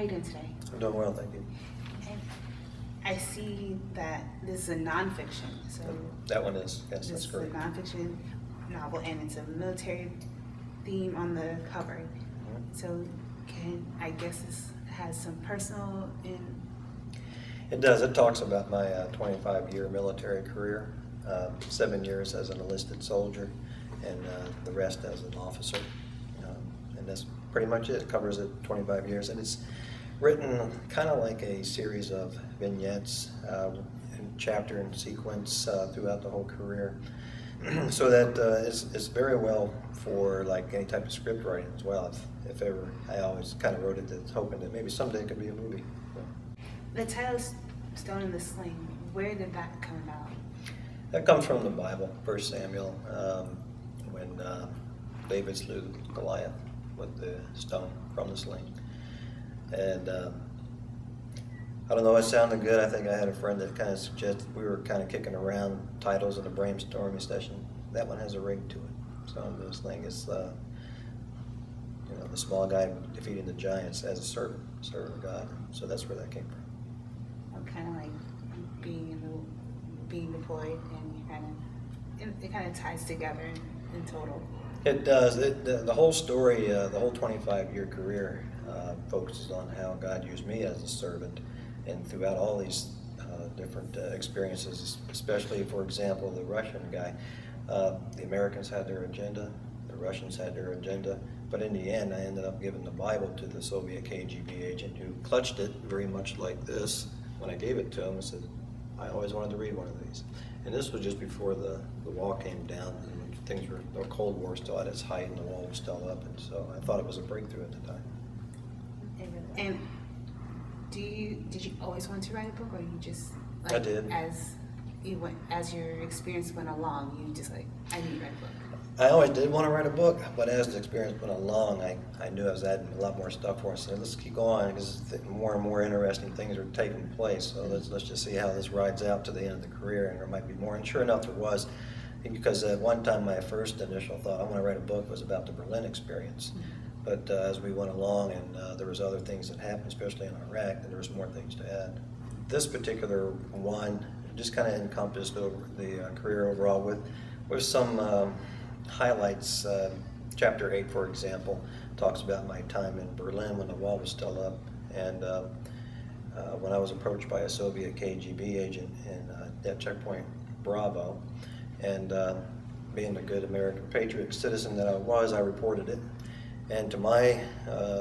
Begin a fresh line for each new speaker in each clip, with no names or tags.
are you doing today?
I'm doing well, thank you.
Okay. I see that this is a nonfiction. So
that one is, yes, that's correct.
This is a nonfiction novel, and it's a military theme on the cover.
Mm-hmm.
So I guess this has some personal in.
It does. It talks about my 25-year military career, 7 years as an enlisted soldier, and the rest as an officer. And that's pretty much it. It covers it 25 years, and it's written kind of like a series of vignettes, in chapter and sequence throughout the whole career, so that it's very well for like any type of script writing as well. If ever, I always kind of wrote it hoping that maybe someday it could be a movie.
The title is Stone in the Sling. Where did that come about?
That comes from the Bible, 1 Samuel, when David slew Goliath with the stone from the sling. And I don't know, it sounded good. I think I had a friend that kind of suggested, we were kind of kicking around titles in a brainstorming session. That one has a ring to it. So this thing is, the small guy defeating the giants as a servant of God. So that's where that came from.
Kind of like being deployed, and it kind of ties together in total.
It does. The whole story, the whole 25-year career focuses on how God used me as a servant, and throughout all these different experiences, especially, for example, the Russian guy. The Americans had their agenda, the Russians had their agenda, but in the end I ended up giving the Bible to the Soviet KGB agent, who clutched it very much like this when I gave it to him and said, I always wanted to read one of these. And this was just before the wall came down, and things were, the Cold War still at its height and the wall was still up, and so I thought it was a breakthrough at the time.
And did you always want to write a book, or you just
I did.
As your experience went along, you just like, I need to write a book?
I always did want to write a book, but as the experience went along, I knew I was adding a lot more stuff for us. So let's keep going, because more and more interesting things are taking place. So let's just see how this rides out to the end of the career, and there might be more. And sure enough, there was. Because at one time, my first initial thought, I want to write a book, was about the Berlin experience. But as we went along, and there was other things that happened, especially in Iraq, and there was more things to add. This particular one just kind of encompassed over the career overall with some highlights. Chapter 8, for example, talks about my time in Berlin when the wall was still up, and when I was approached by a Soviet KGB agent at checkpoint Bravo, and being the good American patriot citizen that I was, I reported it. And to my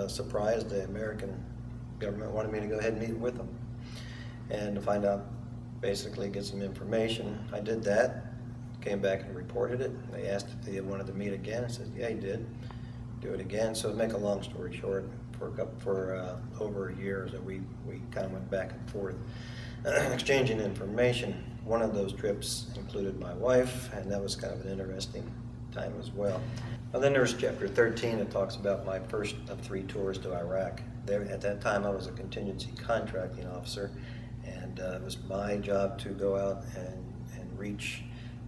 surprise, the American government wanted me to go ahead and meet with them and to find out, basically get some information. I did that, came back and reported it. They asked if they wanted to meet again. I said, yeah, he did. Do it again. So to make a long story short, for over a year, so we kind of went back and forth exchanging information. One of those trips included my wife, and that was kind of an interesting time as well. And then there's chapter 13 that talks about my first of 3 tours to Iraq. At that time, I was a contingency contracting officer, and it was my job to go out and reach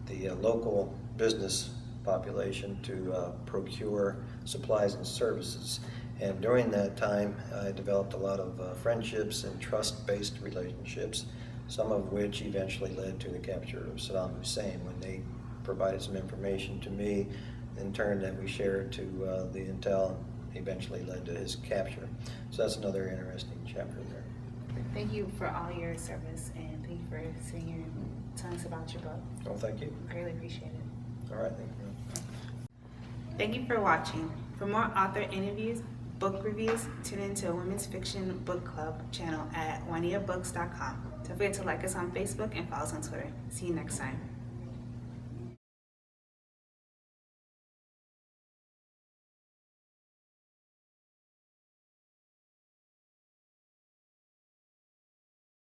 the local business population to procure supplies and services. And during that time, I developed a lot of friendships and trust-based relationships, some of which eventually led to the capture of Saddam Hussein, when they provided some information to me, in turn that we shared to the intel, eventually led to his capture. So that's another interesting chapter there.
Thank you for all your service, and thank you for sitting here and telling us about your book.
Well, thank you.
Greatly appreciate it.
All right, thank you.
Thank you for watching. For more author interviews, book reviews, tune into a Women's Fiction Book Club channel at juanitabooks.com. Don't forget to like us on Facebook and follow us on Twitter. See you next time.